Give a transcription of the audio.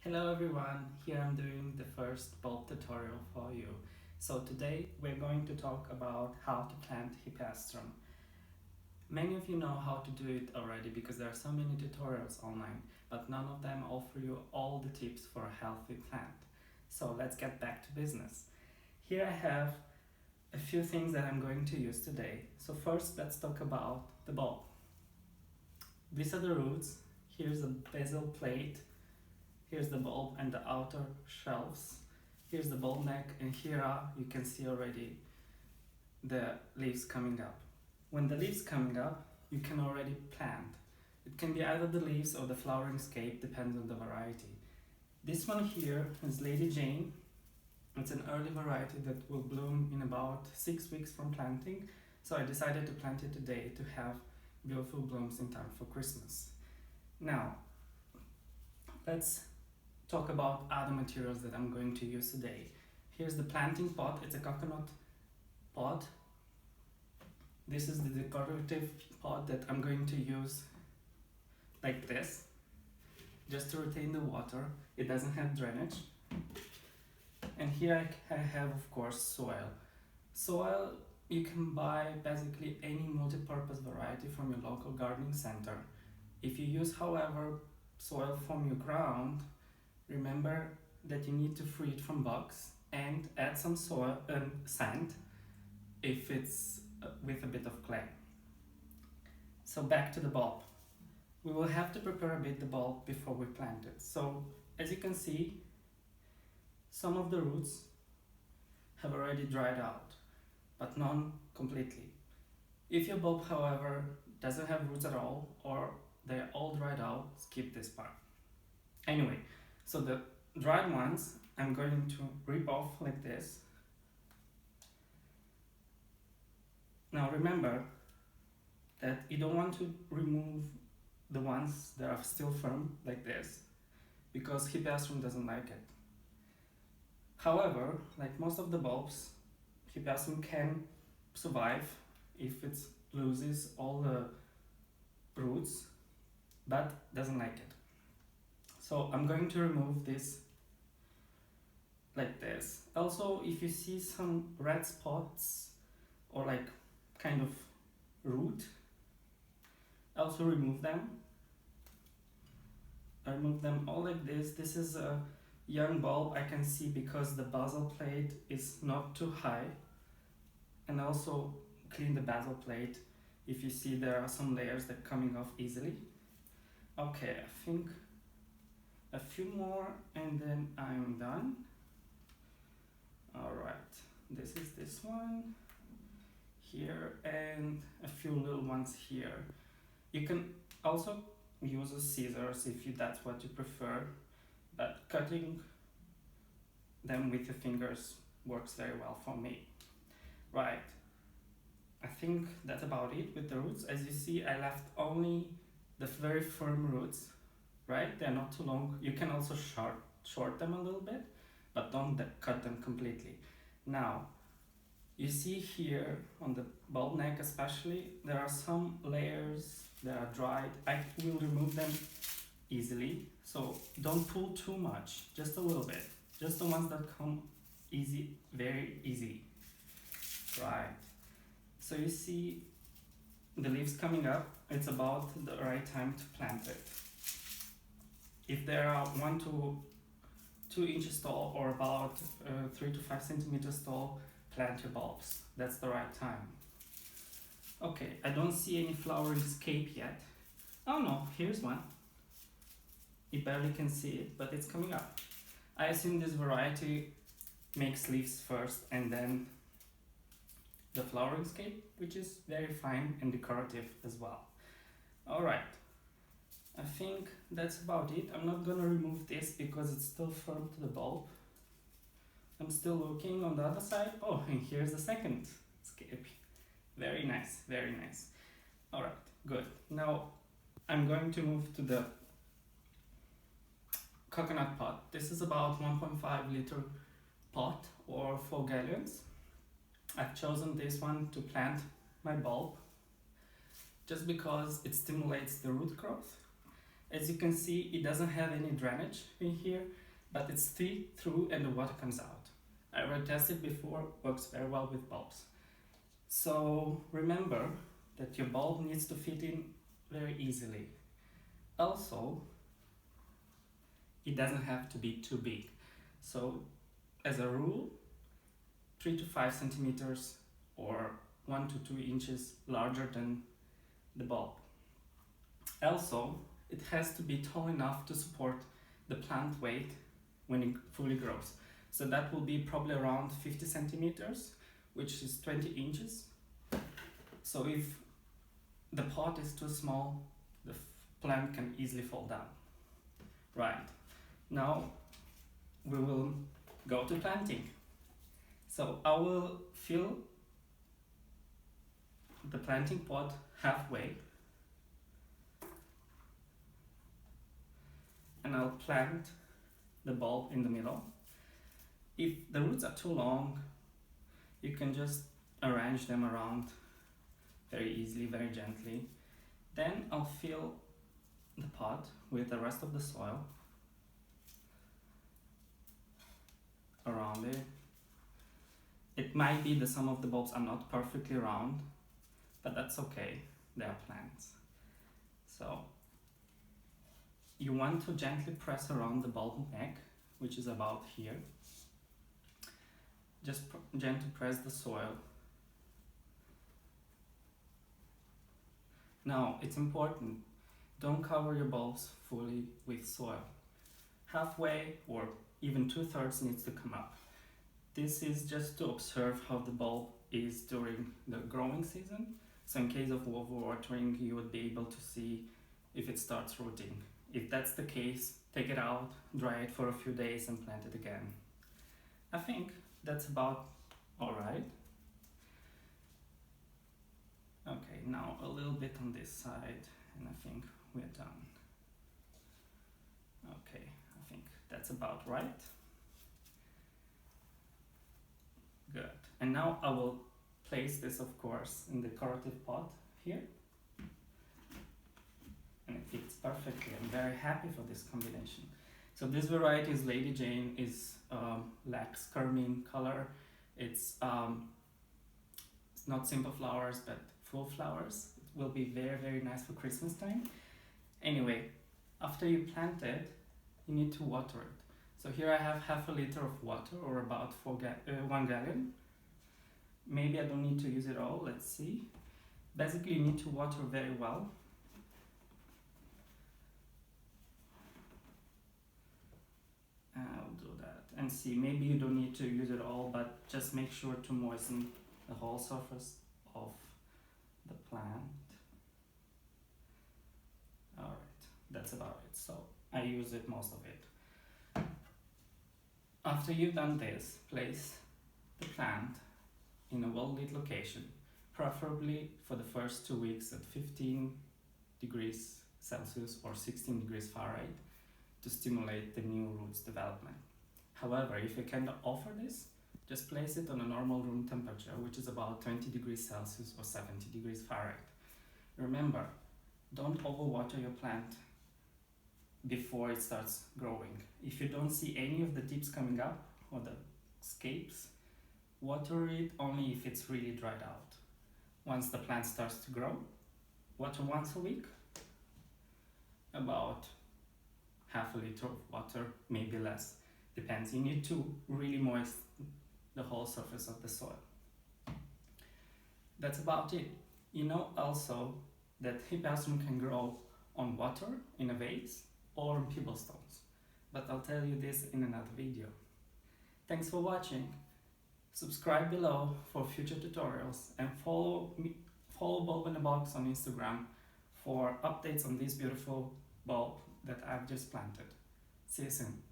Hello everyone, here I'm doing the first bulb tutorial for you. So today we're going to talk about how to plant Hippeastrum. Many of you know how to do it already because there are so many tutorials online, but none of them offer you all the tips for a healthy plant. So let's get back to business. Here I have a few things that I'm going to use today. So first let's talk about the bulb. These are the roots, here's a basil plate. Here's the bulb and the outer shelves. Here's the bulb neck, and here you can see already the leaves coming up. When the leaves coming up, you can already plant. It can be either the leaves or the flowering scape, depends on the variety. This one here is Lady Jane. It's an early variety that will bloom in about 6 weeks from planting. So I decided to plant it today to have beautiful blooms in time for Christmas. Now, let's talk about other materials that I'm going to use today. Here's the planting pot. It's a coconut pot. This is the decorative pot that I'm going to use like this, just to retain the water. It doesn't have drainage. And here I have, of course, soil. Soil you can buy basically any multi-purpose variety from your local gardening center. If you use, however, soil from your ground, remember that you need to free it from bugs and add some soil and sand if it's with a bit of clay. So back to the bulb. We will have to prepare a bit the bulb before we plant it. So as you can see, some of the roots have already dried out, but none completely. If your bulb, however, doesn't have roots at all, or they're all dried out, skip this part. Anyway, so the dried ones I'm going to rip off like this. Now remember that you don't want to remove the ones that are still firm like this, because Hippeastrum doesn't like it. However, like most of the bulbs, Hippeastrum can survive if it loses all the roots, but doesn't like it. So I'm going to remove this like this. Also, if you see some red spots or like kind of root, also remove them. I remove them all like this. This is a young bulb, I can see, because the basil plate is not too high. And also clean the basil plate if you see there are some layers that are coming off easily. Okay, I think a few more and then I'm done. Alright, this is this one here and a few little ones here. You can also use a scissors if that's what you prefer, but cutting them with your fingers works very well for me. Right, I think that's about it with the roots. As you see, I left only the very firm roots, right? They're not too long. You can also short them a little bit, but don't cut them completely. Now, you see here on the bulb neck especially, there are some layers that are dried. I will remove them easily, so don't pull too much, just a little bit. Just the ones that come easy, very easy. Right, so you see the leaves coming up, it's about the right time to plant it. If they are 1 to 2 inches tall or about 3 to 5 centimeters tall, plant your bulbs. That's the right time. Okay, I don't see any flowering scape yet. Oh no, here's one. You barely can see it, but it's coming up. I assume this variety makes leaves first and then the flowering scape, which is very fine and decorative as well. Alright, I think that's about it. I'm not gonna remove this because it's still firm to the bulb. I'm still looking on the other side. Oh, and here's the second scape. Very nice, very nice. Alright, good. Now I'm going to move to the coconut pot. This is about 1.5 liter pot or 4 gallons. I've chosen this one to plant my bulb just because it stimulates the root growth As you can see, it doesn't have any drainage in here, but it's through and the water comes out. I already tested before, works very well with bulbs. So remember that your bulb needs to fit in very easily. Also, it doesn't have to be too big. So as a rule, 3 to 5 centimeters or 1 to 2 inches larger than the bulb. Also, it has to be tall enough to support the plant weight when it fully grows. So that will be probably around 50 centimeters, which is 20 inches. So if the pot is too small, the plant can easily fall down. Right, now we will go to planting. So I will fill the planting pot halfway and I'll plant the bulb in the middle. If the roots are too long, you can just arrange them around very easily, very gently. Then I'll fill the pot with the rest of the soil around it. It might be that some of the bulbs are not perfectly round, but that's okay, they are plants. So you want to gently press around the bulb neck, which is about here. Just gently press the soil. Now, it's important, don't cover your bulbs fully with soil. Halfway or even 2/3 needs to come up. This is just to observe how the bulb is during the growing season. So in case of overwatering, you would be able to see if it starts rooting. If that's the case, take it out, dry it for a few days and plant it again. I think that's about alright. Okay, now a little bit on this side and I think we're done. Okay, I think that's about right. Good. And now I will place this, of course, in the decorative pot here. And it fits perfectly. I'm very happy for this combination. So this variety is Lady Jane, is lacks carmine color. It's not simple flowers, but full flowers. It will be very, very nice for Christmas time. Anyway, after you plant it, you need to water it. So here I have half a liter of water, or about 1 gallon. Maybe I don't need to use it all, let's see. Basically, you need to water very well. I'll do that and see, maybe you don't need to use it all, but just make sure to moisten the whole surface of the plant. Alright, that's about it. So I use it, most of it. After you've done this, place the plant in a well-lit location, preferably for the first 2 weeks at 15 degrees Celsius or 16 degrees Fahrenheit to stimulate the new roots development. However, if you cannot offer this, just place it on a normal room temperature, which is about 20 degrees Celsius or 70 degrees Fahrenheit. Remember, don't overwater your plant before it starts growing. If you don't see any of the tips coming up or the scapes, water it only if it's really dried out. Once the plant starts to grow, water once a week, about half a liter of water, maybe less, depends. You need to really moisten the whole surface of the soil. That's about it. You know also that Hippeastrum can grow on water in a vase or on pebble stones, but I'll tell you this in another video. Thanks for watching. Subscribe below for future tutorials and follow Bulb in a Box on Instagram for updates on this beautiful bulb that I've just planted. See you soon.